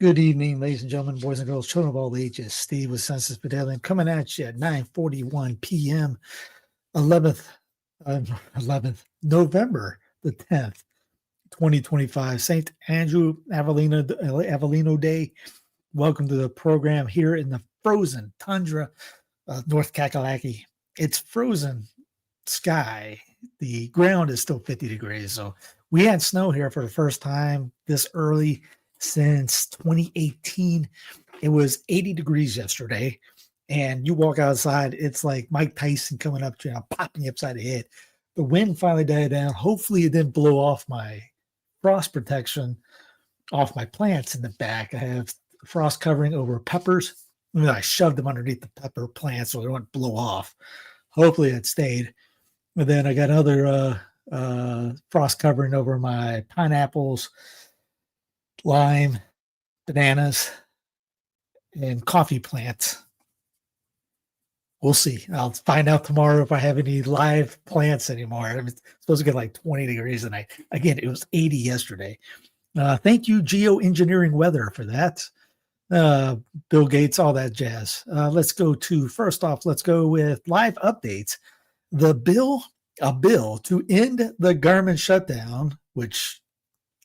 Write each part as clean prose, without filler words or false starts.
Good evening, ladies and gentlemen, boys and girls, children of all ages. Steve with Census Bedellian coming at you at 9:41 p.m. 11th November the 10th, 2025, St. Andrew Avellino Day. Welcome to the program here in the frozen tundra of North Kakalaki. It's frozen sky. The ground is still 50 degrees. So we had snow here for the first time this early since 2018. It was 80 degrees yesterday, and you walk outside, it's like Mike Tyson coming up to you, popping you upside the head. The wind finally died down. Hopefully it didn't blow off my frost protection off my plants in the back. I have frost covering over peppers. I shoved them underneath the pepper plants so they wouldn't blow off. Hopefully it stayed. And then I got other frost covering over my pineapples, lime, bananas, and coffee plants. We'll see. I'll find out tomorrow if I have any live plants anymore. I'm supposed to get like 20 degrees tonight. Again, it was 80 yesterday. Thank you, geoengineering weather, for that. Bill Gates, all that jazz. Let's go with live updates. A bill to end the government shutdown, which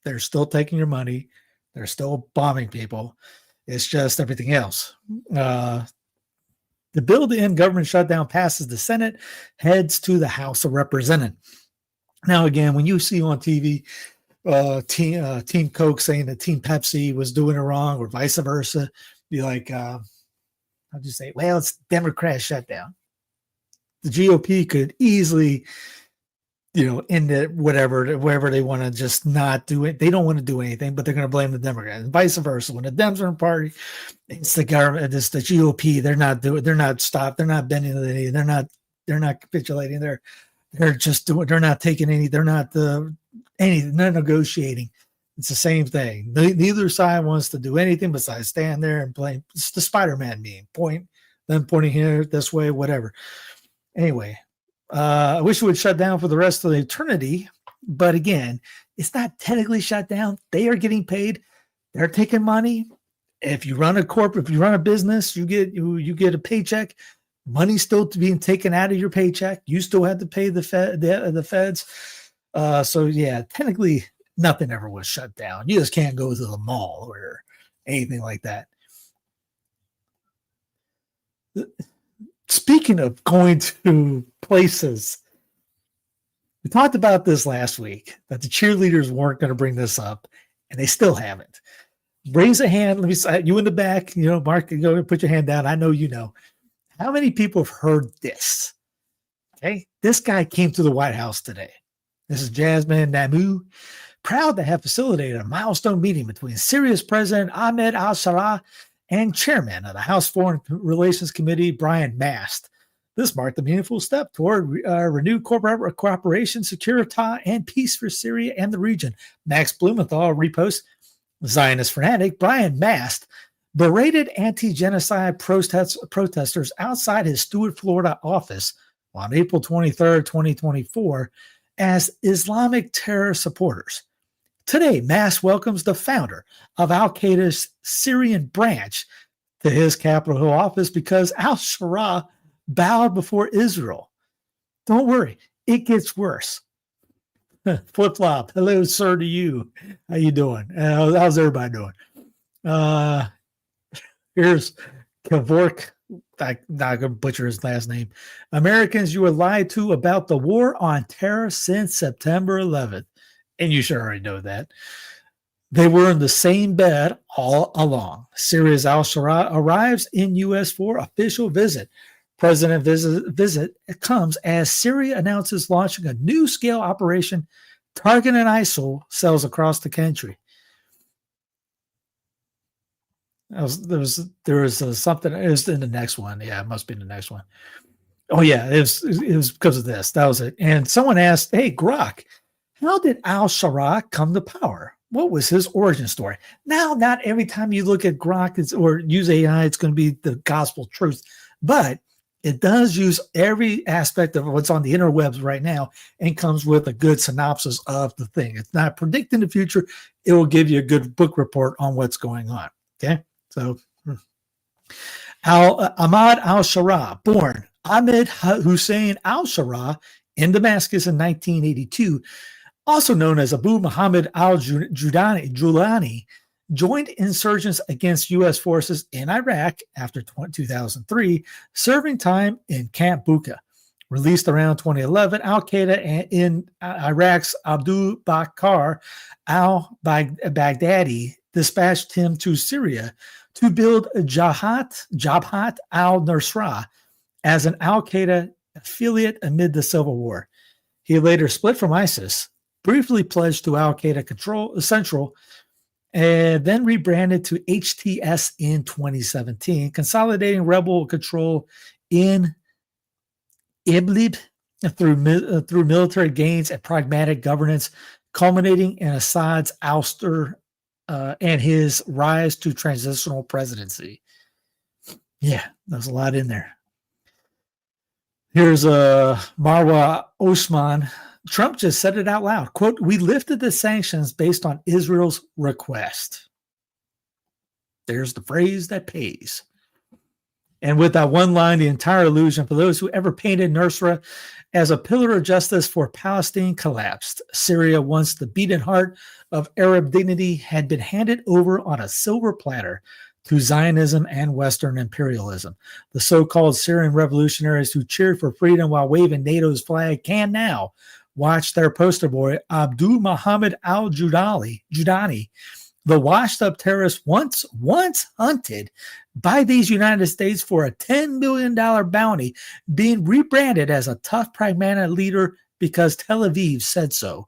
they're still taking your money. They're still bombing people. It's just everything else. The bill to end government shutdown passes the Senate, heads to the House of Representatives. Now, again, when you see on TV Team Coke saying that Team Pepsi was doing it wrong or vice versa, be like, I'll just say, well, it's Democrat shutdown. The GOP could easily, end it, wherever they want to just not do it. They don't want to do anything, but they're going to blame the Democrats, and vice versa. When the Dems are in party, it's the government, it's the GOP. They're not bending the knee. They're not capitulating. They're just doing, they're not taking any, they're not anything, they're negotiating. It's the same thing. Neither side wants to do anything besides stand there and blame. It's the Spider-Man meme. Pointing here, this way, whatever. Anyway, I wish it would shut down for the rest of the eternity. But again, it's not technically shut down. They are getting paid. They're taking money. If you run a business, you get a paycheck. Money's still being taken out of your paycheck. You still have to pay the feds. So yeah, technically nothing ever was shut down. You just can't go to the mall or anything like that. Speaking of going to places, we talked about this last week, that the cheerleaders weren't going to bring this up, and they still haven't. Raise a hand. Let me, you in the back, Mark, go and put your hand down. I know you know. How many people have heard this? Okay. This guy came to the White House today. This is Jasmine Namu, proud to have facilitated a milestone meeting between Syria's President Ahmed al-Shara and Chairman of the House Foreign Relations Committee, Brian Mast. This marked a meaningful step toward renewed corporate cooperation, security, and peace for Syria and the region. Max Blumenthal reposts. Zionist fanatic Brian Mast berated anti-genocide protesters outside his Stuart, Florida office on April 23rd, 2024 as Islamic terror supporters. Today, Mast welcomes the founder of Al-Qaeda's Syrian branch to his Capitol Hill office because al-Shara bowed before Israel. Don't worry, it gets worse. Flip-flop. Hello, sir, to you. How you doing? How's everybody doing? Here's Kevork. I'm not going to butcher his last name. Americans, you were lied to about the war on terror since September 11th. And you should already know that. They were in the same bed all along. Syria's al-Shara arrives in U.S. for official visit. President visit comes as Syria announces launching a new scale operation targeting ISIL cells across the country. There was something. It was in the next one. Yeah, it must be in the next one. Oh yeah, it was because of this. That was it. And someone asked, "Hey, Grok, how did al-Shara come to power? What was his origin story?" Now, not every time you look at Grok or use AI, it's going to be the gospel truth, but it does use every aspect of what's on the interwebs right now and comes with a good synopsis of the thing. It's not predicting the future. It will give you a good book report on what's going on. Okay, so Ahmad al-Sharaa, born Ahmed Hussein al-Sharaa in Damascus in 1982, also known as Abu Muhammad al-Giuliani, joined insurgents against U.S. forces in Iraq after 2003, serving time in Camp Bucca. Released around 2011, al-Qaeda in Iraq's Abu Bakr al-Baghdadi dispatched him to Syria to build Jabhat al-Nusra as an al-Qaeda affiliate amid the civil war. He later split from ISIS, briefly pledged to al-Qaeda Central, and then rebranded to HTS in 2017, consolidating rebel control in Idlib through military gains and pragmatic governance, culminating in Assad's ouster and his rise to transitional presidency. Yeah, there's a lot in there. Here's Marwa Osman. Trump just said it out loud. Quote, "We lifted the sanctions based on Israel's request." There's the phrase that pays. And with that one line, the entire illusion for those who ever painted Nusra as a pillar of justice for Palestine collapsed. Syria, once the beating heart of Arab dignity, had been handed over on a silver platter to Zionism and Western imperialism. The so-called Syrian revolutionaries who cheered for freedom while waving NATO's flag can now watch their poster boy, Abu Muhammad al-Giuliani, the washed-up terrorist once hunted by these United States for a $10 million bounty, being rebranded as a tough, pragmatic leader because Tel Aviv said so.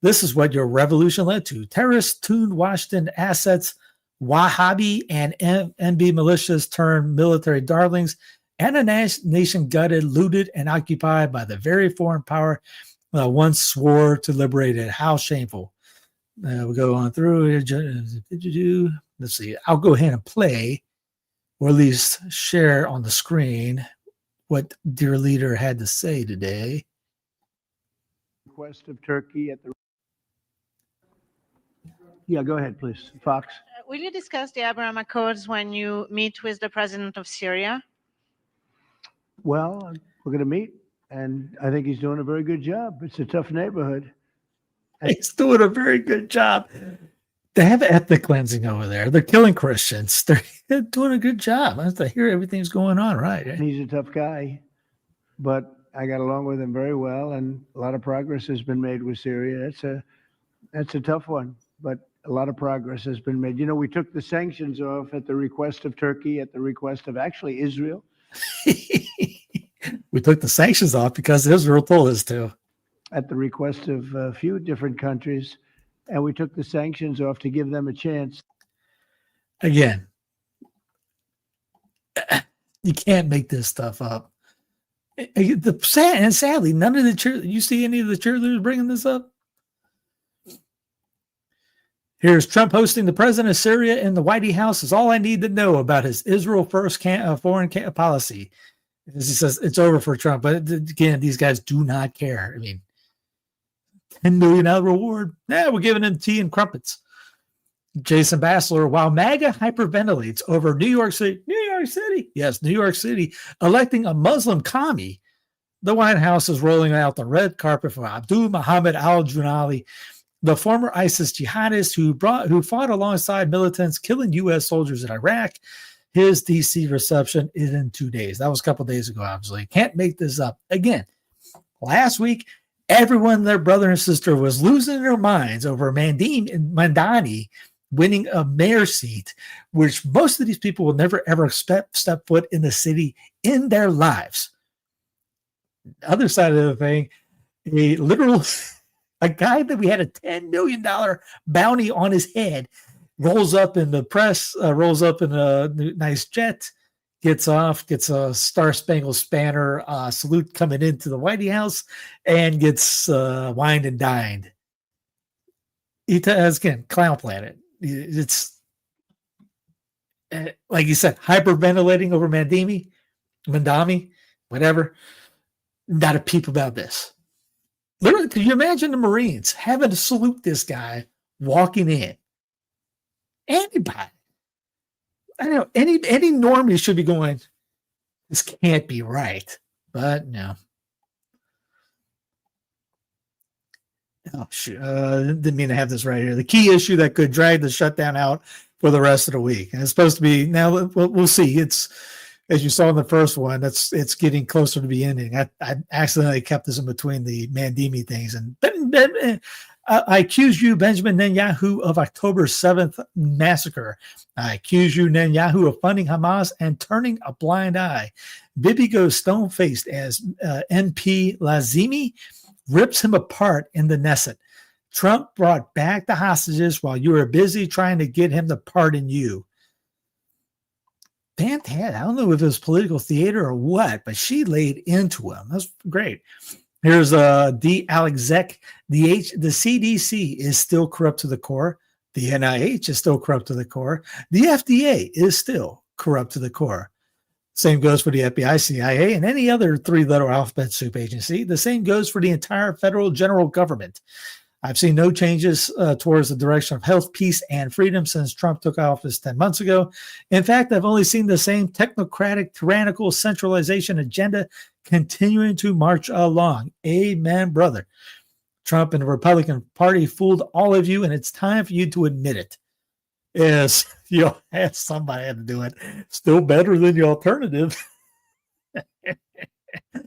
This is what your revolution led to. Terrorists tuned Washington assets, Wahhabi and MB militias turned military darlings, and a nation gutted, looted, and occupied by the very foreign power that once swore to liberate it. How shameful. We'll go on through. Let's see. I'll go ahead and play, or at least share on the screen, what dear leader had to say today. Request of Turkey at the... Yeah, go ahead, please. Fox. Will you discuss the Abraham Accords when you meet with the president of Syria? Well, we're going to meet, and I think he's doing a very good job. It's a tough neighborhood. He's doing a very good job. They have ethnic cleansing over there. They're killing Christians. They're doing a good job. I hear everything's going on right. He's a tough guy, but I got along with him very well, and a lot of progress has been made with Syria. That's a tough one, but a lot of progress has been made. You know, we took the sanctions off at the request of Turkey, at the request of actually Israel. We took the sanctions off because Israel told us to. At the request of a few different countries, and we took the sanctions off to give them a chance. Again, you can't make this stuff up. And sadly, none of the you see any of the cheerleaders bringing this up? Here's Trump hosting the president of Syria in the White House is all I need to know about his Israel first foreign policy. As he says, it's over for Trump. But again, these guys do not care. I mean, $10 million reward. Yeah, we're giving him tea and crumpets. Jason Bassler, while MAGA hyperventilates over New York City, yes, New York City, electing a Muslim commie, the White House is rolling out the red carpet for Abu Muhammad al-Giuliani, the former ISIS jihadist who fought alongside militants killing U.S. soldiers in Iraq. His D.C. reception is in 2 days. That was a couple of days ago, obviously. Can't make this up. Again, last week, everyone, their brother and sister, was losing their minds over Mandani winning a mayor seat, which most of these people will never, ever step foot in the city in their lives. Other side of the thing, a guy that we had a $10 million bounty on his head rolls up in the press, rolls up in a nice jet, gets off, gets a Star-Spangled Banner salute coming into the White House, and gets wined and dined. Again, Clown Planet. It's, like you said, hyperventilating over Mandami, whatever. Not a peep about this. Literally, can you imagine the Marines having to salute this guy walking in? Anybody. I know any normie should be going, this can't be right. But no. Oh, shoot. Didn't mean to have this right here. The key issue that could drag the shutdown out for the rest of the week. And it's supposed to be, now we'll see. It's, as you saw in the first one, it's getting closer to the ending. I accidentally kept this in between the Mandimi things. And I accuse you, Benjamin Netanyahu, of October 7th massacre. I accuse you, Netanyahu, of funding Hamas and turning a blind eye. Bibi goes stone-faced as MP Lazimi rips him apart in the Knesset. Trump brought back the hostages while you were busy trying to get him to pardon you. Fantastic. I don't know if it was political theater or what, but she laid into him. That's great. Here's D. Alexek. The CDC is still corrupt to the core. The NIH is still corrupt to the core. The FDA is still corrupt to the core. Same goes for the FBI, CIA, and any other three-letter alphabet soup agency. The same goes for the entire federal general government. I've seen no changes towards the direction of health, peace, and freedom since Trump took office 10 months ago. In fact, I've only seen the same technocratic, tyrannical centralization agenda continuing to march along. Amen, brother. Trump and the Republican Party fooled all of you, and it's time for you to admit it. Yes, somebody had to do it. Still better than the alternative.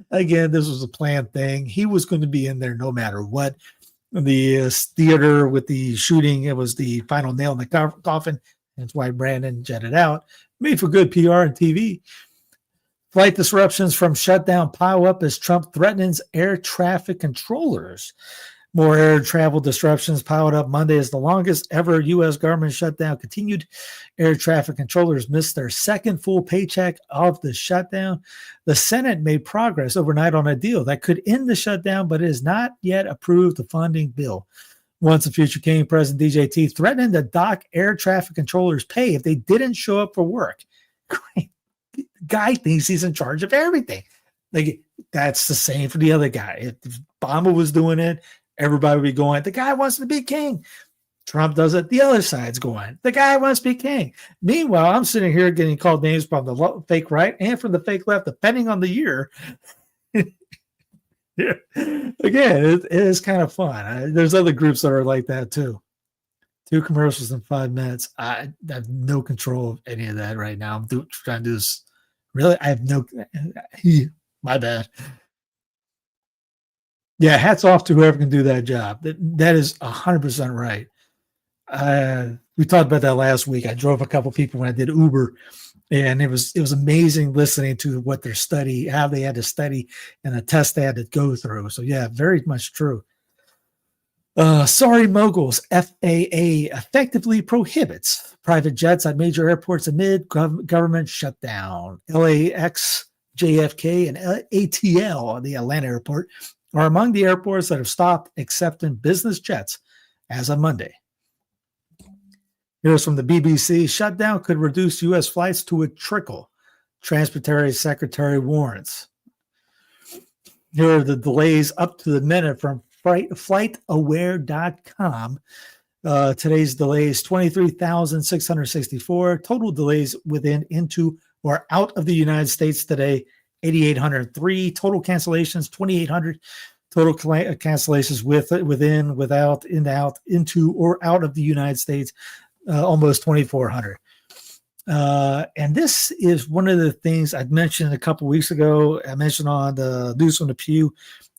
Again, this was a planned thing. He was going to be in there no matter what. The theater with the shooting, it was the final nail in the coffin. That's why Brandon jetted out. Made for good PR and TV. Flight disruptions from shutdown pile up as Trump threatens air traffic controllers. More air travel disruptions piled up Monday as the longest ever U.S. government shutdown continued. Air traffic controllers missed their second full paycheck of the shutdown. The Senate made progress overnight on a deal that could end the shutdown, but it has not yet approved the funding bill. Once the future King President DJT threatening to dock air traffic controllers' pay if they didn't show up for work. Great. The guy thinks he's in charge of everything. Like, that's the same for the other guy. If Obama was doing it, everybody would be going, the guy wants to be king. Trump does it. The other side's going, the guy wants to be king. Meanwhile, I'm sitting here getting called names from the fake right and from the fake left, depending on the year. Yeah. Again, it is kind of fun. There's other groups that are like that too. 2 commercials in 5 minutes. I have no control of any of that right now. I'm trying to do this. Really? I have no. My bad. Yeah, hats off to whoever can do that job. That is 100% right. We talked about that last week. I drove a couple people when I did Uber, and it was amazing listening to what their study, how they had to study, and the test they had to go through. So yeah, very much true. Sorry, moguls. FAA effectively prohibits private jets at major airports amid government shutdown. LAX, JFK, and ATL, the Atlanta airport, are among the airports that have stopped accepting business jets as of Monday. Here's from the BBC. Shutdown could reduce U.S. flights to a trickle. Transportation Secretary warns. Here are the delays up to the minute from FlightAware.com. Today's delays, 23,664. Total delays within, into, or out of the United States today, 8,803. Total cancellations, 2,800. Total cancellations within, without, in, out, into, or out of the United States, almost 2,400. And this is one of the things I mentioned a couple weeks ago. I mentioned on the News from the Pew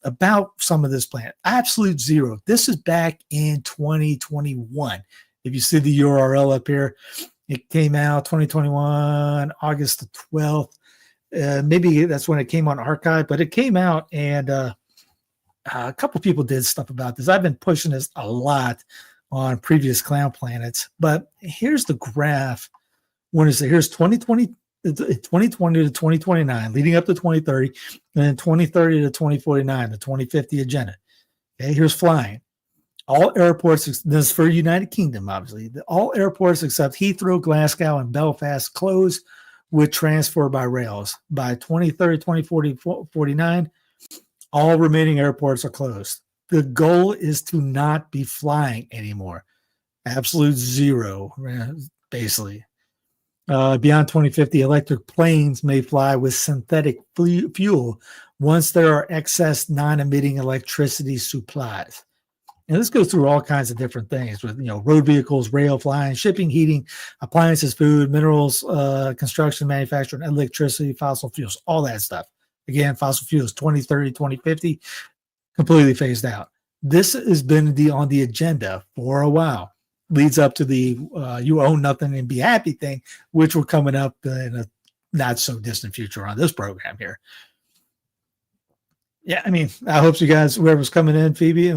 about some of this plan. Absolute zero. This is back in 2021. If you see the URL up here, it came out 2021, August the 12th. Maybe that's when it came on archive, but it came out, and a couple people did stuff about this. I've been pushing this a lot on previous Clown Planets, but here's the graph. When is it? Here's 2020 to 2029, leading up to 2030, and then 2030 to 2049, the 2050 agenda. Okay, here's flying. All airports, this is for United Kingdom, obviously. All airports except Heathrow, Glasgow, and Belfast close with transfer by rails. By 2030, 2040, 49, all remaining airports are closed. The goal is to not be flying anymore. Absolute zero, basically. Beyond 2050, electric planes may fly with synthetic fuel once there are excess non-emitting electricity supplies. And this goes through all kinds of different things with, road vehicles, rail, flying, shipping, heating, appliances, food, minerals, construction, manufacturing, electricity, fossil fuels, all that stuff. Again, fossil fuels, 2030, 2050, completely phased out. This has been on the agenda for a while. Leads up to the you own nothing and be happy thing, which we're coming up in a not so distant future on this program here. Yeah, I mean, I hope you guys, whoever's coming in, Phoebe, I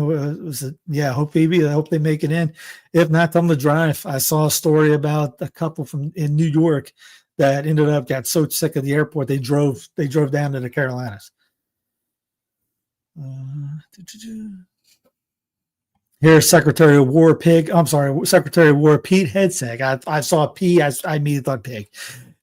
hope Phoebe, I hope they make it in. If not, tell them to drive. I saw a story about a couple in New York that got so sick of the airport they drove down to the Carolinas. Here's Secretary of War Pete Hegseth. I saw P. I immediately thought pig.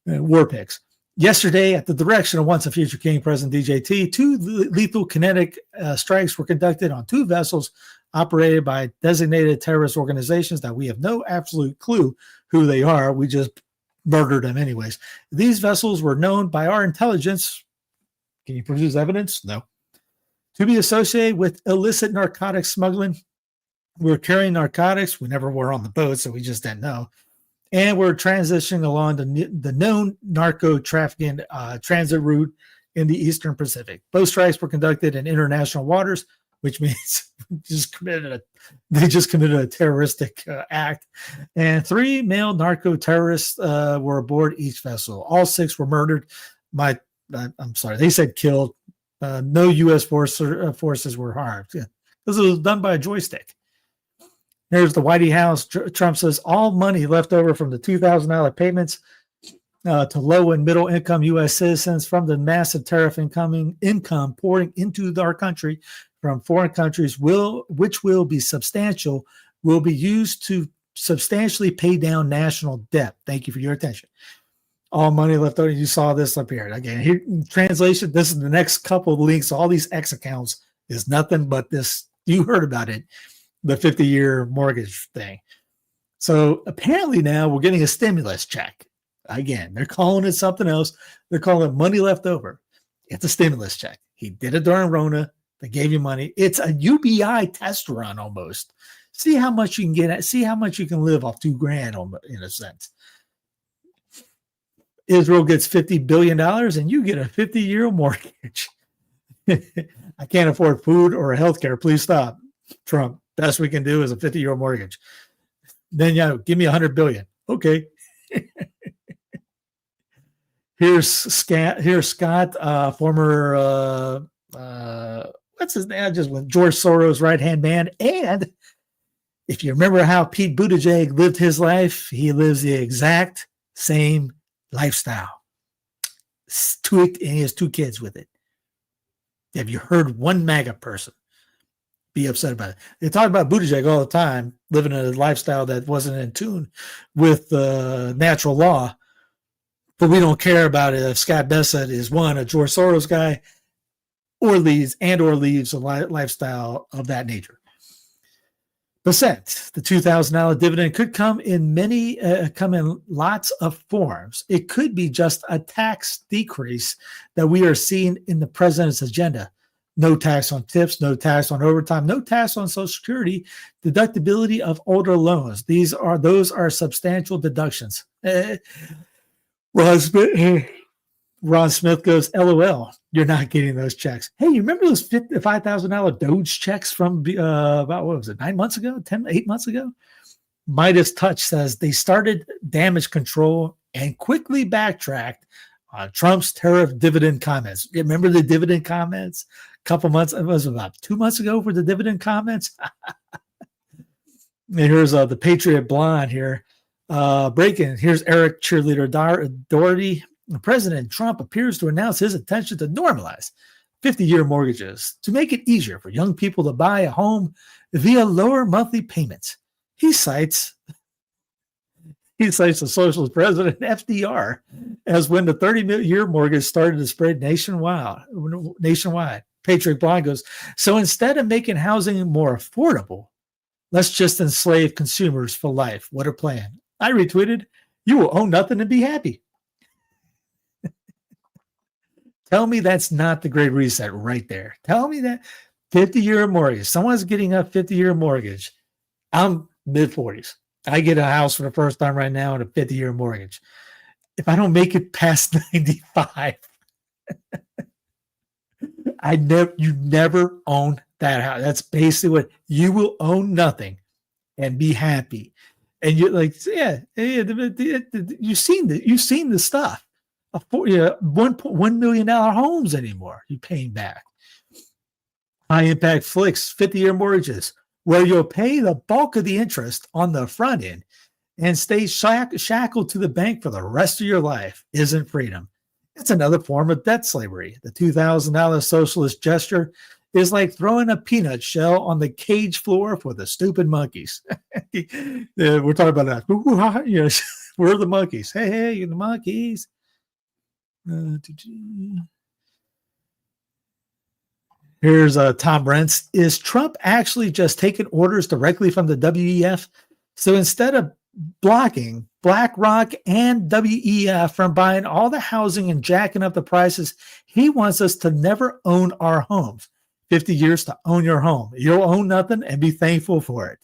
War pigs. Yesterday, at the direction of once a future king, President DJT, 2 lethal kinetic strikes were conducted on 2 vessels operated by designated terrorist organizations that we have no absolute clue who they are. We just murdered them anyways. These vessels were known by our intelligence. Can you produce evidence? No. To be associated with illicit narcotics smuggling. We're carrying narcotics. We never were on the boat, so we just didn't know. And we're transitioning along the known narco trafficking transit route in the Eastern Pacific. Both strikes were conducted in international waters, which means they just committed a terroristic act. And 3 male narco terrorists were aboard each vessel. All 6 were murdered. I'm sorry, they said killed. No U.S. forces were harmed. Yeah. This was done by a joystick. Here's the White House. Trump says all money left over from the $2,000 payments to low and middle income U.S. citizens from the massive tariff income pouring into our country from foreign countries, which will be substantial, will be used to substantially pay down national debt. Thank you for your attention. All money left over. You saw this up here. Again, here, translation, this is the next couple of links. All these X accounts is nothing but this. You heard about it. The 50-year mortgage thing. So apparently now we're getting a stimulus check. Again, they're calling it something else. They're calling it money left over. It's a stimulus check. He did it during Rona. They gave you money. It's a UBI test run almost. See how much you can get at. See how much you can live off $2,000 in a sense. Israel gets $50 billion and you get a 50-year mortgage. I can't afford food or healthcare. Please stop. Trump. Best we can do is a 50-year mortgage. Then, give me $100 billion. Okay. Here's Scott, former, what's his name? Just with George Soros' right-hand man. And if you remember how Pete Buttigieg lived his life, he lives the exact same lifestyle. And he has 2 kids with it. Have you heard one MAGA person be upset about it? They talk about Buttigieg all the time, living a lifestyle that wasn't in tune with natural law, but we don't care about it if Scott Bessent is a George Soros guy or leaves a lifestyle of that nature. Bessent, the $2,000 dividend could come in lots of forms. It could be just a tax decrease that we are seeing in the president's agenda. No tax on tips, no tax on overtime, no tax on Social Security, deductibility of older loans. Those are substantial deductions. Ron Smith goes, LOL, you're not getting those checks. Hey, you remember those $5,000 Doge checks from about, 8 months ago? Midas Touch says they started damage control and quickly backtracked on Trump's tariff dividend comments. Remember the dividend comments? Couple months, it was about 2 months ago for the dividend comments. And here's the Patriot Blonde here. Breaking. Here's Eric Cheerleader Doherty. President Trump appears to announce his intention to normalize 50-year mortgages to make it easier for young people to buy a home via lower monthly payments. He cites the socialist president FDR as when the 30-year mortgage started to spread nationwide. Patriot Blonde goes, so instead of making housing more affordable, let's just enslave consumers for life. What a plan. I retweeted. You will own nothing and be happy. Tell me that's not the Great Reset right there. Tell me that 50-year mortgage. Someone's getting a 50-year mortgage. I'm mid-40s. I get a house for the first time right now in a 50-year mortgage. If I don't make it past 95, you never own that house. That's basically what you will own nothing and be happy. And you're like, you've seen the stuff. $1 million homes anymore. You're paying back. High impact flicks, 50-year mortgages, where you'll pay the bulk of the interest on the front end and stay shackled to the bank for the rest of your life isn't freedom. It's another form of debt slavery. The $2,000 socialist gesture is like throwing a peanut shell on the cage floor for the stupid monkeys. We're talking about that. We're the monkeys. Hey, you're the monkeys. Here's Tom Rentz. Is Trump actually just taking orders directly from the WEF? So instead of blocking BlackRock and WEF from buying all the housing and jacking up the prices, he wants us to never own our homes. 50 years to own your home. You'll own nothing and be thankful for it.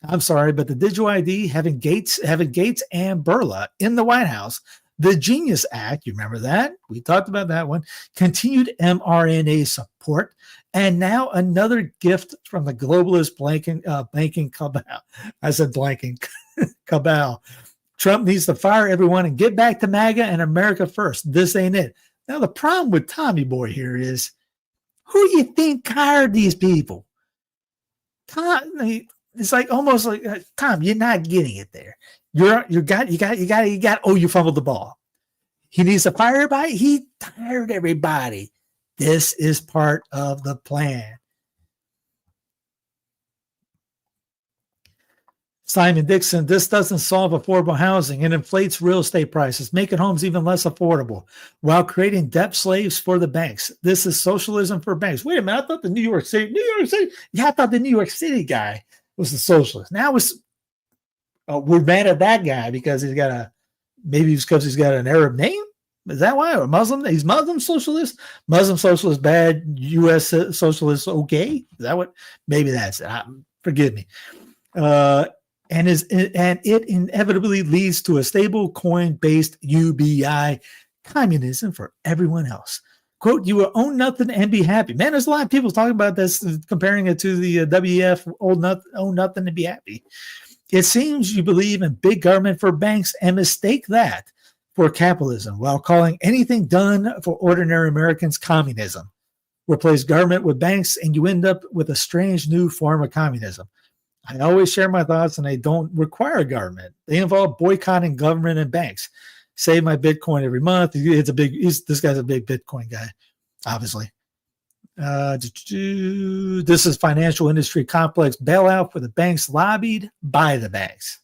I'm sorry, but the digital ID, having Gates and Burla in the White House, the Genius Act, you remember that? We talked about that one. Continued mRNA support, and now another gift from the globalist banking cabal. I said blanking cabal. Trump needs to fire everyone and get back to MAGA and America first. This ain't it. Now, the problem with Tommy Boy here is, who do you think hired these people? Tom, it's like almost like Tom, you're not getting it there. You got. Oh, you fumbled the ball. He needs to fire everybody. He tired everybody. This is part of the plan. Simon Dixon, this doesn't solve affordable housing and inflates real estate prices, making homes even less affordable while creating debt slaves for the banks. This is socialism for banks. Wait a minute, I thought the New York City, I thought the New York City guy was the socialist. Now we're mad at that guy because maybe it's because he's got an Arab name. Is that why? Or Muslim? He's Muslim socialist? Muslim socialist bad, U.S. socialist okay? Is that what? Maybe that's it. Forgive me. And it inevitably leads to a stable coin-based UBI communism for everyone else. Quote, you will own nothing and be happy. Man, there's a lot of people talking about this, comparing it to the WEF, own nothing and be happy. It seems you believe in big government for banks and mistake that for capitalism while calling anything done for ordinary Americans communism. Replace government with banks and you end up with a strange new form of communism. I always share my thoughts and they don't require government. They involve boycotting government and banks. Save my Bitcoin every month. This guy's a big Bitcoin guy, obviously. This is financial industry complex bailout for the banks lobbied by the banks.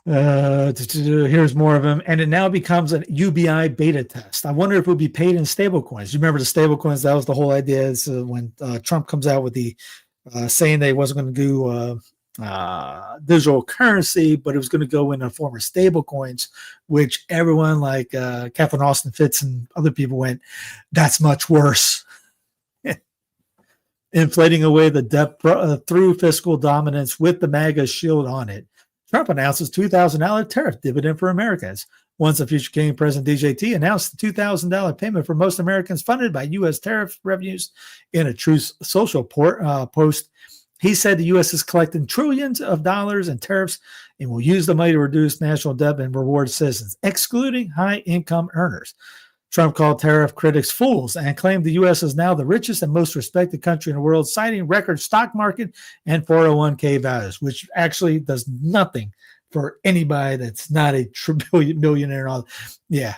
Here's more of them, and it now becomes an UBI beta test. I wonder if it would be paid in stablecoins. You remember the stablecoins? That was the whole idea. Is when Trump comes out with the saying that he wasn't going to do digital currency, but it was going to go in a form of stablecoins, which everyone like Catherine Austin Fitz and other people went, that's much worse. Inflating away the debt through fiscal dominance with the MAGA shield on it. Trump announces $2,000 tariff dividend for Americans. Once the future Canadian President DJT announced the $2,000 payment for most Americans funded by U.S. tariff revenues in a Truth Social post, he said the U.S. is collecting trillions of dollars in tariffs and will use the money to reduce national debt and reward citizens, excluding high-income earners. Trump called tariff critics fools and claimed the U.S. is now the richest and most respected country in the world, citing record stock market and 401k values, which actually does nothing for anybody that's not a millionaire. Yeah.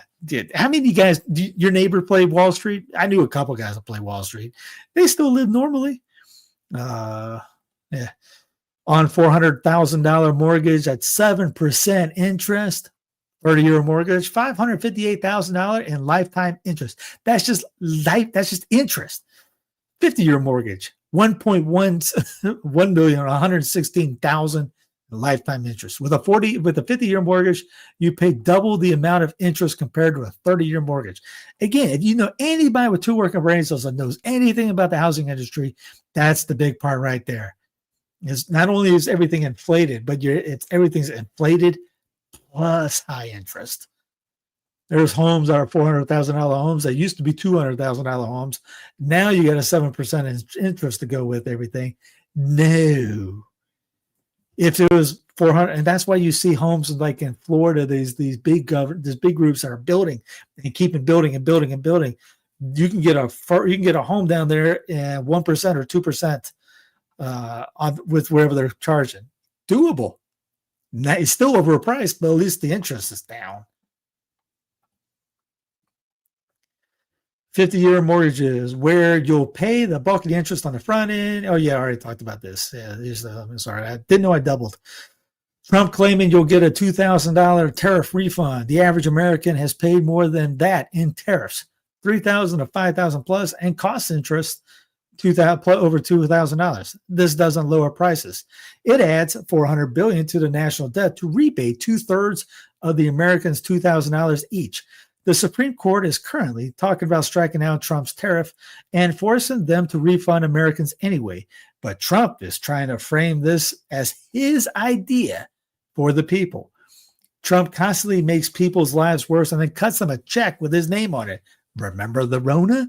How many of you guys, your neighbor play Wall Street? I knew a couple guys that play Wall Street. They still live normally. Yeah. On $400,000 mortgage at 7% interest. 30-year mortgage, $558,000 in lifetime interest. That's just interest. 50-year mortgage, 1.1 million, 116,000 lifetime interest. With a 50-year mortgage, you pay double the amount of interest compared to a 30-year mortgage. Again, if you know anybody with two working brains that knows anything about the housing industry, that's the big part right there. Is not only is everything inflated, but everything's inflated plus high interest. There's homes that are $400,000 homes that used to be $200,000 homes. Now you got a 7% interest to go with everything. No. If it was 400, and that's why you see homes like in Florida, these big groups that are building and keeping building and building and building. You can get a home down there at 1% or 2% with wherever they're charging. Doable. Now, it's still overpriced, but at least the interest is down. 50-year mortgages where you'll pay the bulk of the interest on the front end. Oh, yeah, I already talked about this. Yeah, I'm sorry. I didn't know I doubled. Trump claiming you'll get a $2,000 tariff refund. The average American has paid more than that in tariffs, $3,000 to $5,000 plus, and cost interest over $2,000. This doesn't lower prices. It adds $400 billion to the national debt to rebate 2/3 of the Americans' $2,000 each. The Supreme Court is currently talking about striking out Trump's tariff and forcing them to refund Americans anyway. But Trump is trying to frame this as his idea for the people. Trump constantly makes people's lives worse and then cuts them a check with his name on it. Remember the Rona?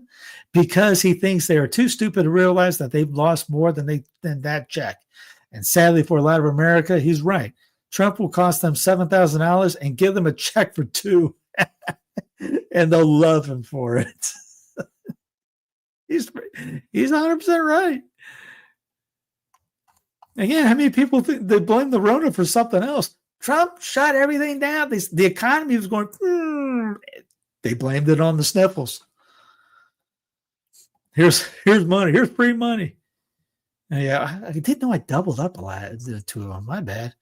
Because he thinks they are too stupid to realize that they've lost more than that check. And sadly for a lot of America, he's right. Trump will cost them $7,000 and give them a check for $2,000. And they'll love him for it. He's 100% right. Again, how many people think they blame the Rona for something else? Trump shut everything down. The economy was going, They blamed it on the sniffles. Here's money. Here's free money. Yeah, I didn't know I doubled up a lot to them. My bad.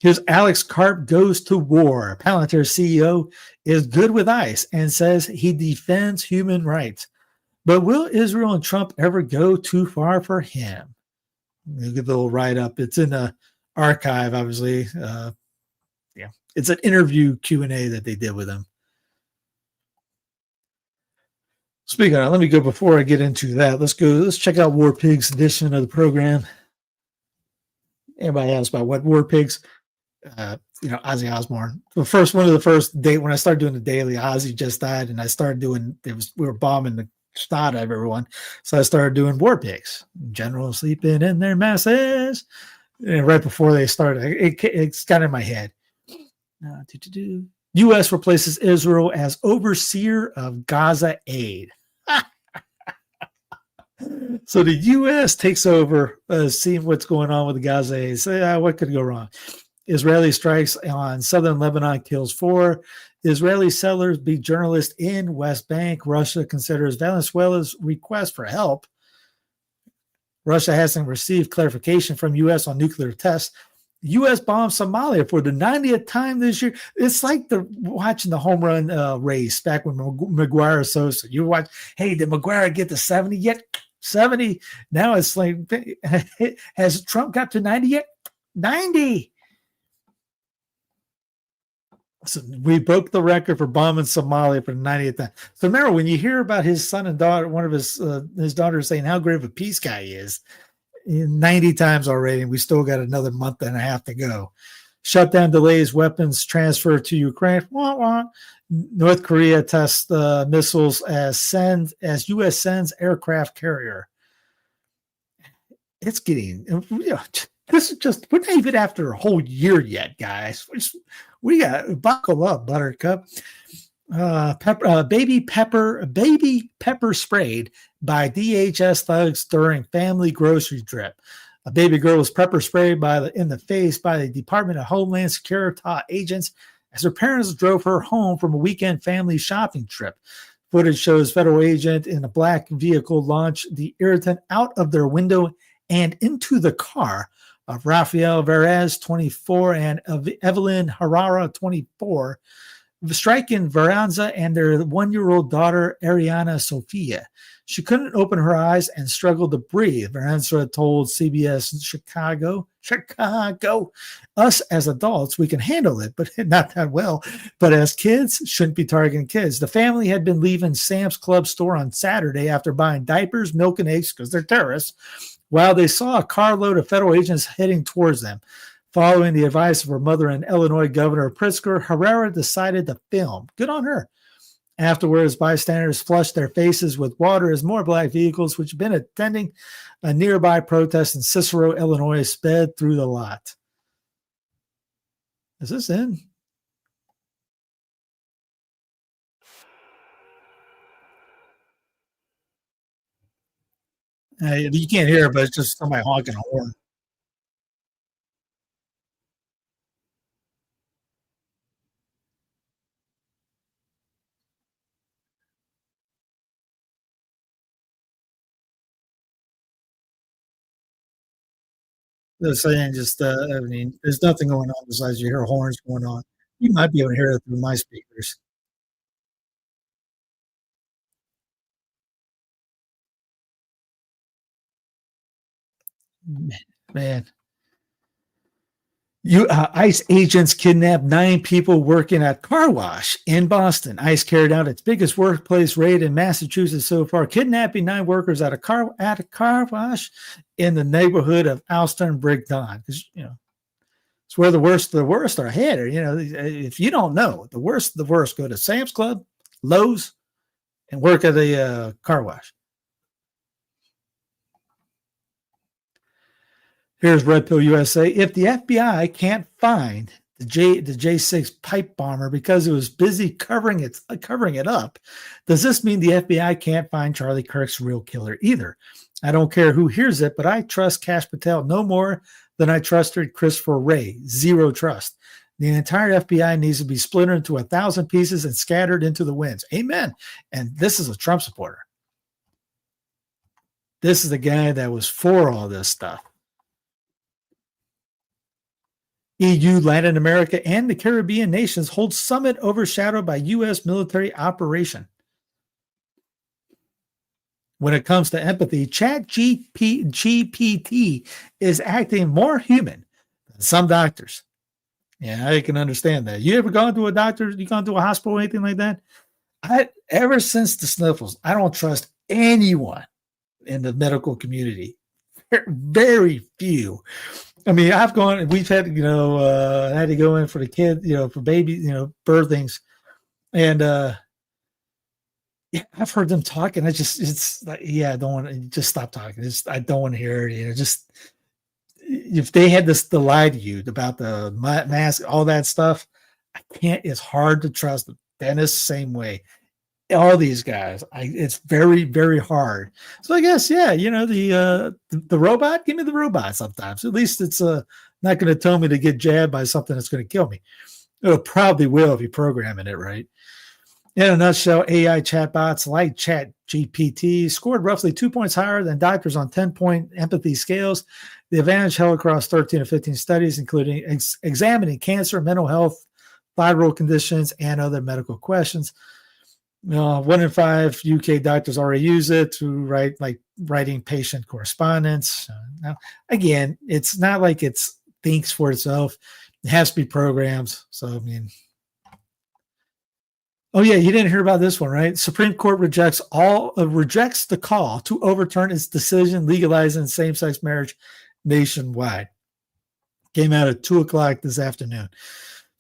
Here's Alex Karp goes to war. Palantir CEO is good with ICE and says he defends human rights. But will Israel and Trump ever go too far for him? Look at the little write-up. It's in the archive, obviously. It's an interview Q&A that they did with him. Speaking of, let me go before I get into that. Let's check out War Pigs edition of the program. Everybody asks about what War Pigs. Ozzy Osbourne. One of the first date when I started doing the daily, Ozzy just died, and I started doing. We were bombing the snot out of everyone, so I started doing War Pigs. Generals sleeping in their masses. And right before they started, it's got in my head. U.S. replaces Israel as overseer of Gaza aid. So the U.S. takes over, seeing what's going on with the Gaza aid. So what could go wrong? Israeli strikes on southern Lebanon kills 4. Israeli settlers beat journalists in West Bank. Russia considers Venezuela's request for help. Russia hasn't received clarification from U.S. on nuclear tests. U.S. bombs Somalia for the 90th time this year. It's like watching the home run race back when McGuire Sosa. You watch, hey, did McGuire get to 70 yet? 70. Now it's like, has Trump got to 90 yet? 90. So we broke the record for bombing Somalia for the 90th time. So remember, when you hear about his son and daughter, one of his daughters saying how great of a peace guy he is, 90 times already, and we still got another month and a half to go. Shutdown delays weapons transfer to Ukraine. North Korea tests missiles as U.S. sends aircraft carrier. It's getting, this is just, we're not even after a whole year yet, guys. We got, buckle up, Buttercup. Baby pepper sprayed by DHS thugs during family grocery trip. A baby girl was pepper sprayed in the face by the Department of Homeland Security agents as her parents drove her home from a weekend family shopping trip. Footage shows federal agent in a black vehicle launch the irritant out of their window and into the car of Rafael Verez, 24, and of Evelyn Herrera, 24, striking Veranza and their 1-year-old daughter, Ariana Sofia. She couldn't open her eyes and struggled to breathe. Veranza told CBS Chicago, us as adults, we can handle it, but not that well. But as kids, shouldn't be targeting kids. The family had been leaving Sam's Club store on Saturday after buying diapers, milk, and eggs because they're terrorists, while they saw a carload of federal agents heading towards them. Following the advice of her mother and Illinois Governor Pritzker, Herrera decided to film. Good on her. Afterwards, bystanders flushed their faces with water as more black vehicles, which had been attending a nearby protest in Cicero, Illinois, sped through the lot. Is this in? You can't hear it, but it's just somebody honking a horn. They're saying just, I mean, there's nothing going on besides you hear horns going on. You might be able to hear it through my speakers. Man. ICE agents kidnapped 9 people working at car wash in Boston. ICE carried out its biggest workplace raid in Massachusetts so far, kidnapping 9 workers at a car wash in the neighborhood of Alston Brigton. Because it's where the worst are ahead. Or, if you don't know, the worst go to Sam's Club, Lowe's, and work at a car wash. Here's Red Pill USA. If the FBI can't find the J6 pipe bomber because it was busy covering it up, does this mean the FBI can't find Charlie Kirk's real killer either? I don't care who hears it, but I trust Kash Patel no more than I trusted Christopher Wray. Zero trust. The entire FBI needs to be splintered into 1,000 pieces and scattered into the winds. Amen. And this is a Trump supporter. This is the guy that was for all this stuff. EU, Latin America, and the Caribbean nations hold summit overshadowed by U.S. military operation. When it comes to empathy, GPT is acting more human than some doctors. Yeah, I can understand that. You ever gone to a doctor? You gone to a hospital or anything like that? Ever since the sniffles, I don't trust anyone in the medical community. Very few. I mean, we've had, I had to go in for the kid, for baby, birthings. And I've heard them talking. It's like, I don't want to just stop talking. I don't want to hear it. Just if they had to lie to you about the mask, all that stuff, I can't. It's hard to trust them. Dennis, same way. All these guys, it's very, very hard. So I guess, the robot, give me the robot sometimes. At least it's not going to tell me to get jabbed by something that's going to kill me. It probably will if you program it right. In a nutshell, AI chatbots like ChatGPT scored roughly 2 points higher than doctors on 10-point empathy scales. The advantage held across 13 of 15 studies, including examining cancer, mental health, thyroid conditions, and other medical questions. 1 in 5 UK doctors already use it to writing patient correspondence. Now, again, it's not like it thinks for itself. It has to be programmed. So, I mean, oh yeah, you didn't hear about this one, right? Supreme Court rejects the call to overturn its decision legalizing same-sex marriage nationwide. Came out at 2:00 this afternoon.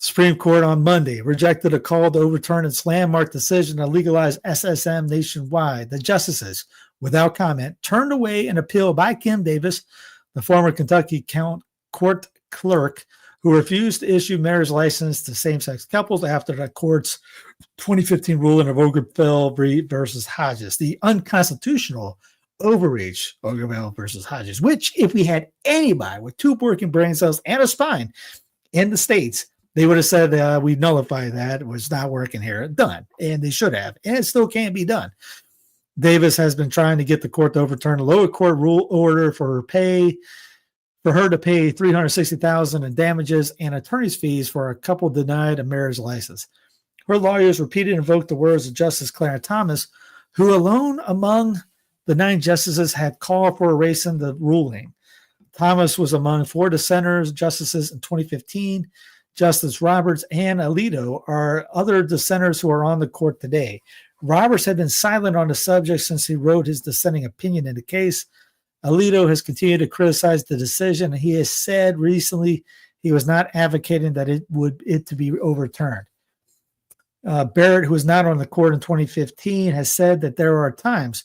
Supreme Court on Monday rejected a call to overturn its landmark decision to legalize SSM nationwide. The justices, without comment, turned away an appeal by Kim Davis, the former Kentucky court clerk, who refused to issue marriage license to same-sex couples after the court's 2015 ruling of Obergefell versus Hodges, the unconstitutional overreach Obergefell versus Hodges, which if we had anybody with 2 working brain cells and a spine in the States, they would have said, we nullify that. It was not working here. Done. And they should have. And it still can't be done. Davis has been trying to get the court to overturn a lower court rule order for her to pay $360,000 in damages and attorney's fees for a couple denied a marriage license. Her lawyers repeatedly invoked the words of Justice Clarence Thomas, who alone among the 9 justices had called for erasing the ruling. Thomas was among 4 dissenters, justices in 2015. Justice Roberts and Alito are other dissenters who are on the court today. Roberts had been silent on the subject since he wrote his dissenting opinion in the case. Alito has continued to criticize the decision, and he has said recently he was not advocating that it to be overturned. Barrett, who was not on the court in 2015, has said that there are times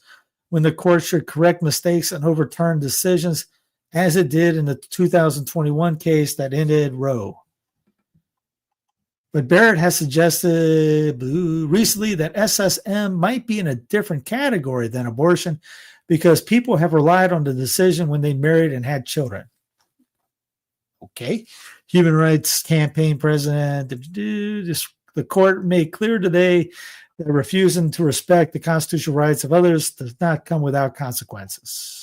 when the court should correct mistakes and overturn decisions, as it did in the 2021 case that ended Roe. But Barrett has suggested recently that SSM might be in a different category than abortion because people have relied on the decision when they married and had children. Okay. Human Rights Campaign President, the court made clear today that refusing to respect the constitutional rights of others does not come without consequences.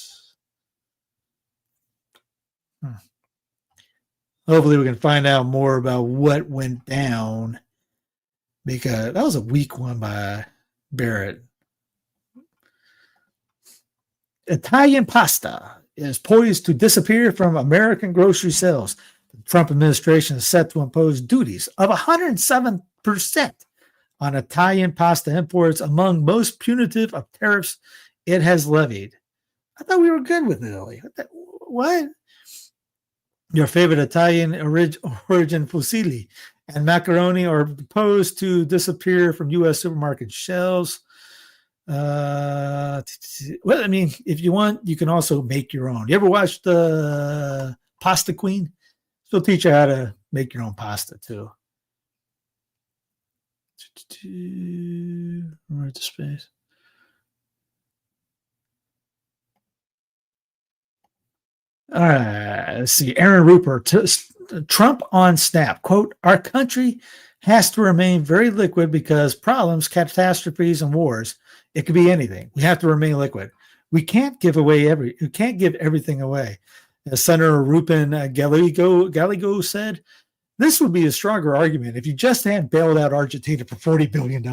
Hopefully we can find out more about what went down, because that was a weak one by Barrett. Italian pasta is poised to disappear from American grocery sales. The Trump administration is set to impose duties of 107% on Italian pasta imports, among most punitive of tariffs it has levied. I thought we were good with Italy. What? Your favorite Italian origin fusilli and macaroni are proposed to disappear from U.S. supermarket shelves. Well, I mean, if you want, you can also make your own. You ever watched the Pasta Queen? She'll teach you how to make your own pasta too. Right to space. All right, let's see. Aaron Rupert, Trump on Snap, quote, "Our country has to remain very liquid because problems, catastrophes, and wars, it could be anything. We have to remain liquid. We can't give everything away." As Senator Rupin Gallego said, this would be a stronger argument if you just hadn't bailed out Argentina for $40 billion.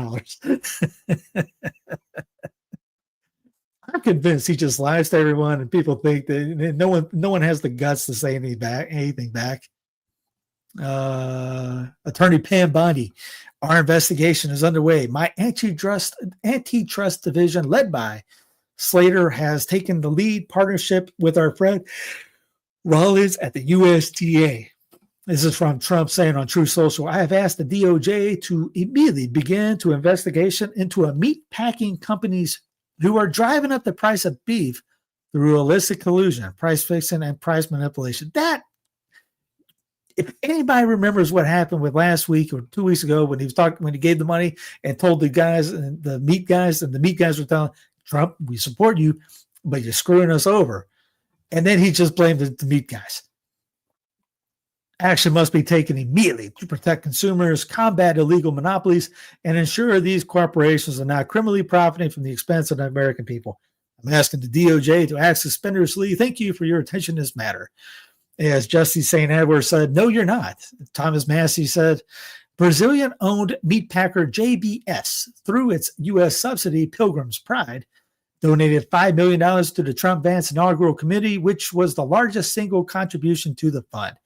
I'm convinced he just lies to everyone, and people think that no one has the guts to say anything back. Attorney Pam Bondi, our investigation is underway. My antitrust division, led by Slater, has taken the lead partnership with our friend Rollins at the USDA. This is from Trump saying on Truth Social, "I have asked the DOJ to immediately begin to investigation into a meat packing companies who are driving up the price of beef through illicit collusion, price fixing, and price manipulation." That, if anybody remembers what happened with last week or 2 weeks ago when he gave the money and told the guys, and the meat guys were telling Trump, "We support you, but you're screwing us over," and then he just blamed the meat guys. Action must be taken immediately to protect consumers, combat illegal monopolies, and ensure these corporations are not criminally profiting from the expense of the American people. I'm asking the DOJ to act suspendiously. Thank you for your attention to this matter. As Justice St. Edward said, "No, you're not." Thomas Massey said, Brazilian-owned meat packer JBS, through its U.S. subsidy Pilgrim's Pride, donated $5 million to the Trump-Vance inaugural committee, which was the largest single contribution to the fund.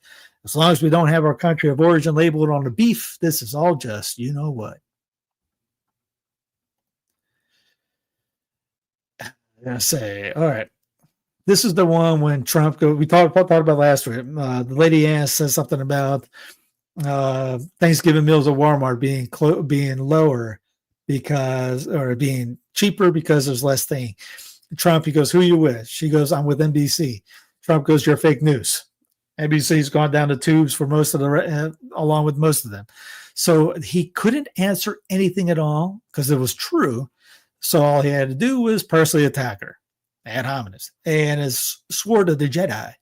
As long as we don't have our country of origin labeled on the beef, this is all just, you know what. I say, all right. This is the one when Trump, we talked about last week. The lady asked, says something about Thanksgiving meals at Walmart being lower being cheaper because there's less thing. Trump, he goes, "Who are you with?" She goes, "I'm with NBC." Trump goes, "You're fake news." NBC's gone down the tubes for most of along with most of them. So he couldn't answer anything at all because it was true. So all he had to do was personally attack her, ad hominem. And his sword of the Jedi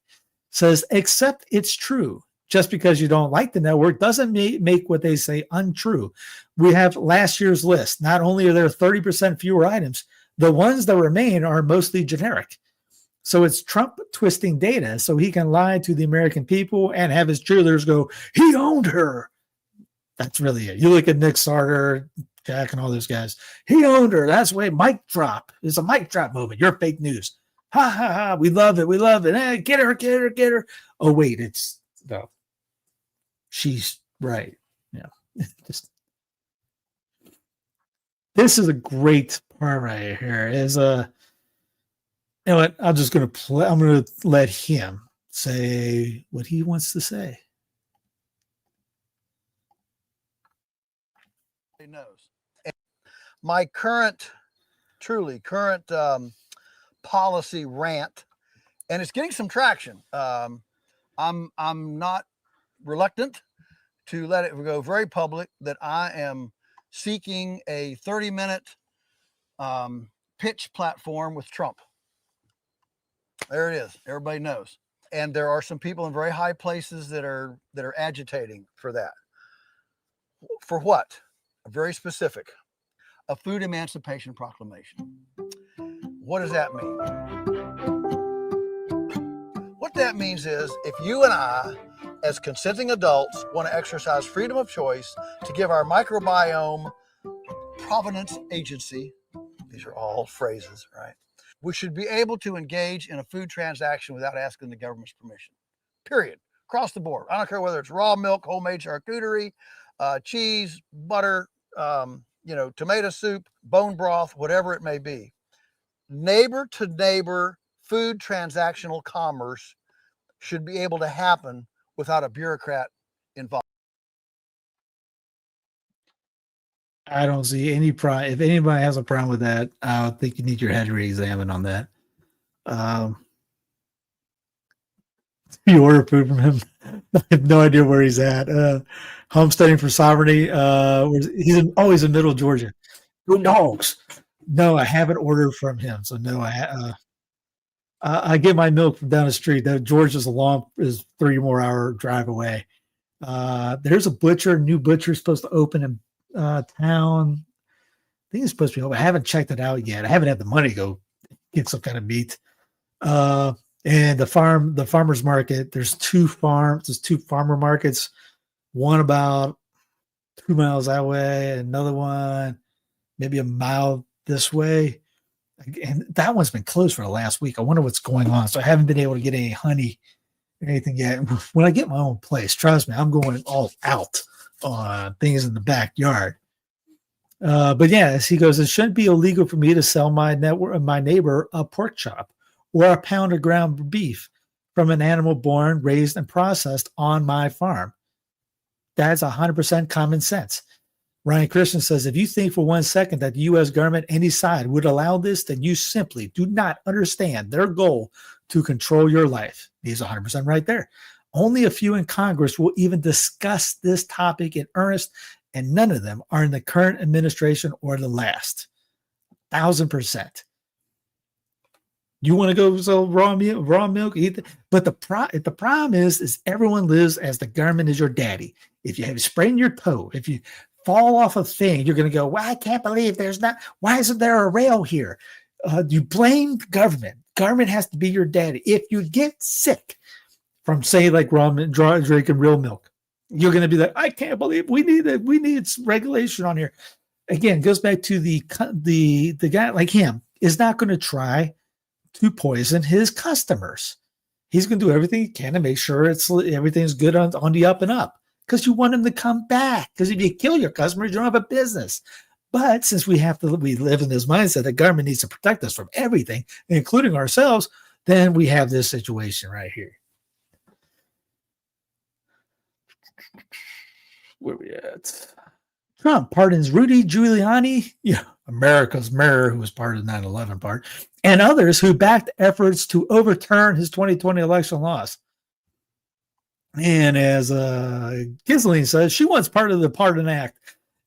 says, "Except it's true. Just because you don't like the network doesn't make what they say untrue. We have last year's list. Not only are there 30% fewer items, the ones that remain are mostly generic. So it's Trump twisting data so he can lie to the American people and have his cheerleaders go, 'He owned her.'" That's really it. You look at Nick Sarter, Jack and all those guys. He owned her. That's why mic drop. It's a mic drop moment. You're fake news. Ha ha ha. We love it. We love it. Hey, get her, get her, get her. Oh, wait, it's no. She's right. Yeah. Just this is a great part right here. Is you know what? I'm just gonna play. I'm gonna let him say what he wants to say. He knows. And my truly current policy rant, and it's getting some traction. I'm not reluctant to let it go very public that I am seeking a 30-minute pitch platform with Trump. There it is. Everybody knows. And there are some people in very high places that are agitating for that. For what? Very specific. A food emancipation proclamation. What does that mean? What that means is if you and I, as consenting adults, want to exercise freedom of choice to give our microbiome provenance agency, these are all phrases, right? We should be able to engage in a food transaction without asking the government's permission. Period. Across the board. I don't care whether it's raw milk, homemade charcuterie, cheese, butter, tomato soup, bone broth, whatever it may be. Neighbor to neighbor food transactional commerce should be able to happen without a bureaucrat involved. I don't see any problem. If anybody has a problem with that, I think you need your head re-examined on that. You order food from him. I have no idea where he's at. Homesteading for sovereignty. He's in Middle Georgia. Good dogs. No, I haven't ordered from him. So no, I get my milk from down the street. That Georgia's is 3 more hour drive away. There's a butcher, new butcher supposed to open in town. I think it's supposed to be open. I haven't checked it out yet. I haven't had the money to go get some kind of meat. And the farmer's market, there's 2 farmer markets, one about 2 miles that way, another one maybe a mile this way. And that one's been closed for the last week. I wonder what's going on. So I haven't been able to get any honey or anything yet. When I get my own place, trust me, I'm going all out on things in the backyard. But yeah, as he goes, it shouldn't be illegal for me to sell my neighbor a pork chop or a pound of ground beef from an animal born, raised, and processed on my farm. That's 100% common sense. Ryan Christian says, if you think for 1 second that the U.S. government, any side, would allow this, then you simply do not understand their goal to control your life. He's 100% right there. Only a few in Congress will even discuss this topic in earnest, and none of them are in the current administration or the last. 1,000%. You want to go sell raw milk, eat it. But the problem is everyone lives as the government is your daddy. If you have sprained your toe, if you fall off a thing, you're going to go, well, I can't believe why isn't there a rail here? You blame the government. Government has to be your daddy. If you get sick from, say, like drinking real milk, you're going to be like, I can't believe we need regulation on here. Again, it goes back to the guy like him is not going to try to poison his customers. He's going to do everything he can to make sure everything's good on the up and up, because you want him to come back. Because if you kill your customers, you don't have a business. But since we live in this mindset that government needs to protect us from everything, including ourselves, then we have this situation right here. Where we at? Trump pardons Rudy Giuliani, America's mayor, who was part of the 9/11 part, and others who backed efforts to overturn his 2020 election loss. And as Ghislaine says, she wants part of the Pardon Act.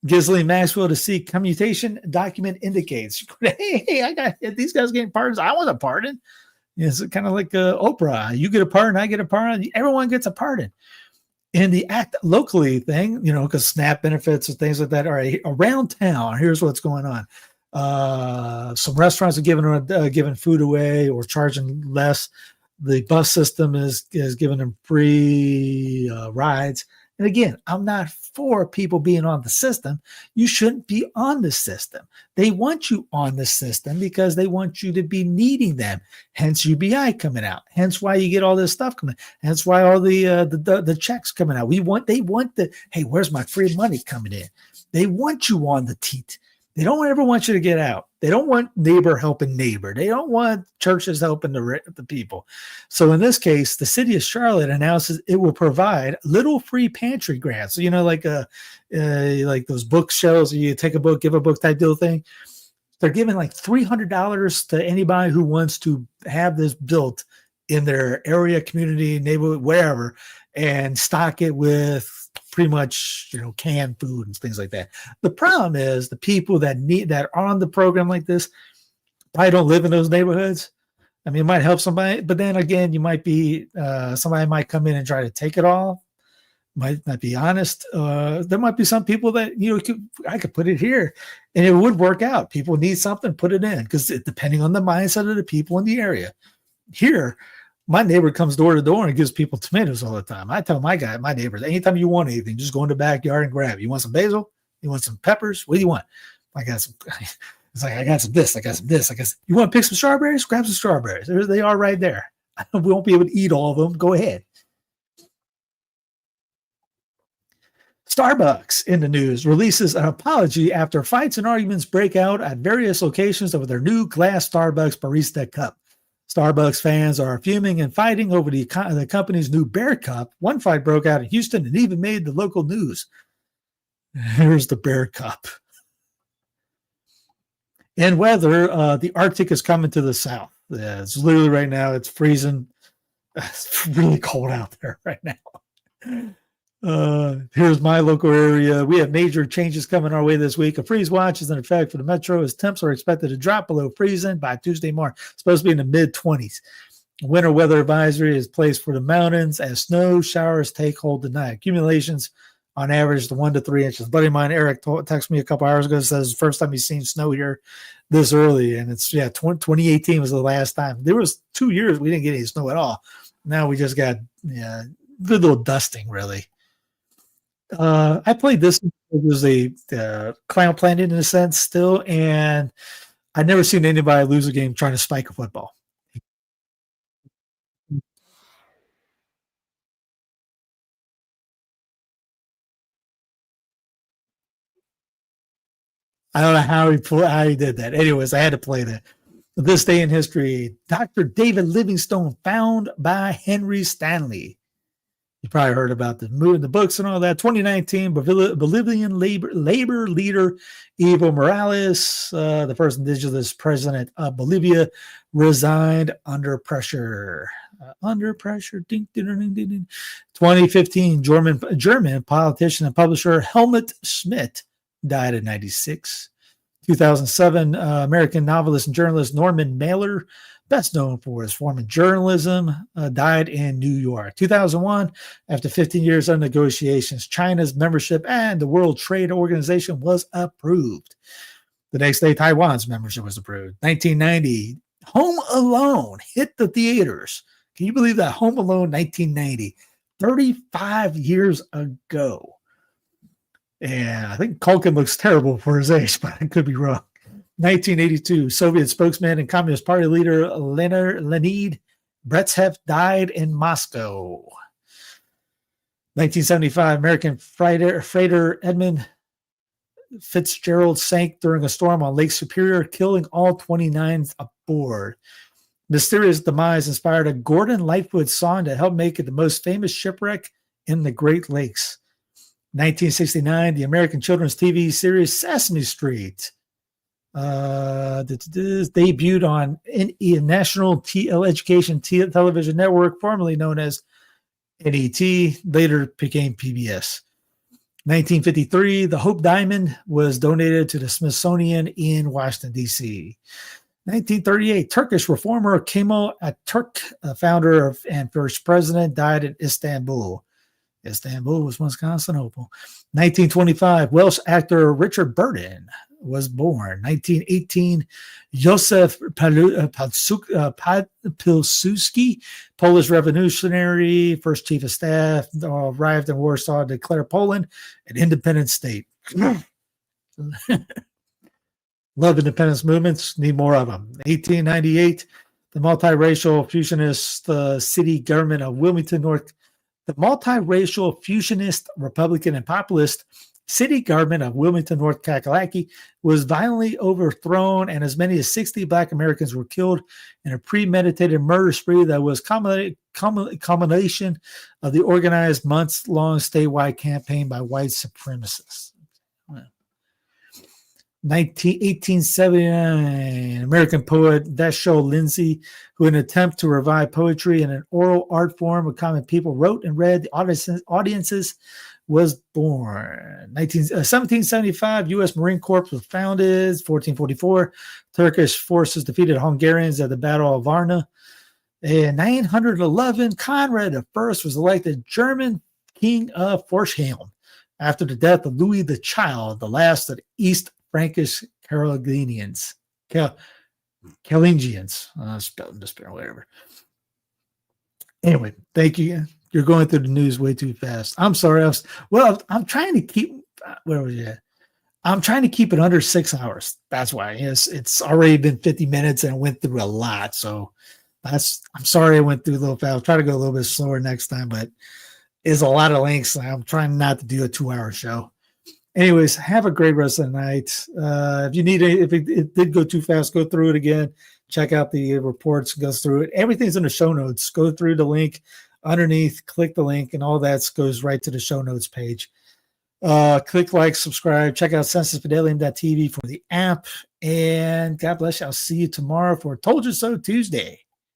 Ghislaine Maxwell to seek commutation document indicates. Hey, I got these guys getting pardons. I want a pardon. It's kind of like Oprah. You get a pardon, I get a pardon. Everyone gets a pardon. And the act locally thing, because SNAP benefits and things like that are around town. Here's what's going on. Some restaurants are giving food away or charging less. The bus system is giving them free rides. And again, I'm not for people being on the system. You shouldn't be on the system. They want you on the system because they want you to be needing them. Hence UBI coming out. Hence why you get all this stuff coming. Hence why all the checks coming out. They want the, hey, where's my free money coming in? They want you on the teat. They don't ever want you to get out. They don't want neighbor helping neighbor. They don't want churches helping the people. So in this case, the city of Charlotte announces it will provide little free pantry grants. So, you know, like those bookshelves, you take a book, give a book type deal thing. They're giving like $300 to anybody who wants to have this built in their area, community, neighborhood, wherever, and stock it with pretty much, you know, canned food and things like that. The problem is the people that are on the program like this probably don't live in those neighborhoods. I mean, it might help somebody, but then again, you might be somebody might come in and try to take it all. Might not be honest. There might be some people that, you know, I could put it here and it would work out. People need something, put it in, because depending on the mindset of the people in the area. Here, my neighbor comes door to door and gives people tomatoes all the time. I tell my neighbors, anytime you want anything, just go in the backyard and grab it. You want some basil? You want some peppers? What do you want? I got some. It's like, I got some this. I got some this. You want to pick some strawberries? Grab some strawberries. There they are right there. We won't be able to eat all of them. Go ahead. Starbucks in the news releases an apology after fights and arguments break out at various locations over their new glass Starbucks Barista Cup. Starbucks fans are fuming and fighting over the company's new Bear Cup. One fight broke out in Houston and even made the local news. Here's the Bear Cup. And weather, the Arctic is coming to the south. It's literally right now, it's freezing. It's really cold out there right now. Here's my local area. We have major changes coming our way this week. A freeze watch is in effect for the metro as temps are expected to drop below freezing by Tuesday morning. It's supposed to be in the mid-20s. Winter weather advisory is placed for the mountains as snow showers take hold tonight. Accumulations on average to 1 to 3 inches. A buddy of mine, Eric, texted me a couple hours ago, says the first time he's seen snow here this early. And it's, 2018 was the last time. There was 2 years we didn't get any snow at all. Now we just got good little dusting, really. I played this. It was a Clown Planet in a sense still, and I'd never seen anybody lose a game trying to spike a football. I don't know how he did that. Anyways, I had to play that. This day in history, Dr. David Livingstone found by Henry Stanley. You probably heard about the movie, the books and all that. 2019, Bolivian labor leader Evo Morales, the first indigenous president of Bolivia, resigned under pressure. Ding, ding, ding, ding, ding. 2015, German politician and publisher Helmut Schmidt died at 96. 2007, American novelist and journalist Norman Mailer, best known for his form in journalism, died in New York. 2001, after 15 years of negotiations, China's membership and the World Trade Organization was approved. The next day, Taiwan's membership was approved. 1990, Home Alone hit the theaters. Can you believe that? Home Alone, 1990, 35 years ago. And I think Culkin looks terrible for his age, but I could be wrong. 1982, Soviet spokesman and Communist Party leader Leonid Brezhnev died in Moscow. 1975, American freighter Edmund Fitzgerald sank during a storm on Lake Superior, killing all 29 aboard. Mysterious demise inspired a Gordon Lightfoot song that helped make it the most famous shipwreck in the Great Lakes. 1969, the American children's TV series Sesame Street debuted on National Education Television Network, formerly known as NET, later became PBS. 1953, the Hope Diamond was donated to the Smithsonian in Washington, D.C. 1938, Turkish reformer Kemal Atatürk, founder and first president, died in Istanbul. Istanbul was once Constantinople. 1925, Welsh actor Richard Burton was born. 1918, Józef Pilsudski, Polish revolutionary, first chief of staff, arrived in Warsaw to declare Poland an independent state. Love independence movements, need more of them. 1898, the multiracial fusionist city government of Wilmington, the multiracial fusionist Republican and populist city government of Wilmington, North Kakalaki was violently overthrown, and as many as 60 Black Americans were killed in a premeditated murder spree that was culmination of the organized months-long statewide campaign by white supremacists. 1879, American poet Vashon Lindsay, who in an attempt to revive poetry in an oral art form of common people wrote and read the audiences, was born. 1775, U.S. Marine Corps was founded. 1444, Turkish forces defeated Hungarians at the Battle of Varna. In 911, Conrad I was elected German King of Forchheim after the death of Louis the Child, the last of the East Frankish Carolingians. Whatever. Anyway, thank you. You're going through the news way too fast. I'm sorry. I'm trying to keep. Where was you at? I'm trying to keep it under 6 hours. That's why. Yes, it's already been 50 minutes and I went through a lot. So I'm sorry I went through a little fast. I'll try to go a little bit slower next time, but it's a lot of links. I'm trying not to do a 2-hour show. Anyways, have a great rest of the night. If it did go too fast, go through it again. Check out the reports, go through it. Everything's in the show notes. Go through the link underneath, click the link, and all that goes right to the show notes page. Click like, subscribe. Check out censusbedellian.tv for the app. And God bless you. I'll see you tomorrow for Told You So Tuesday.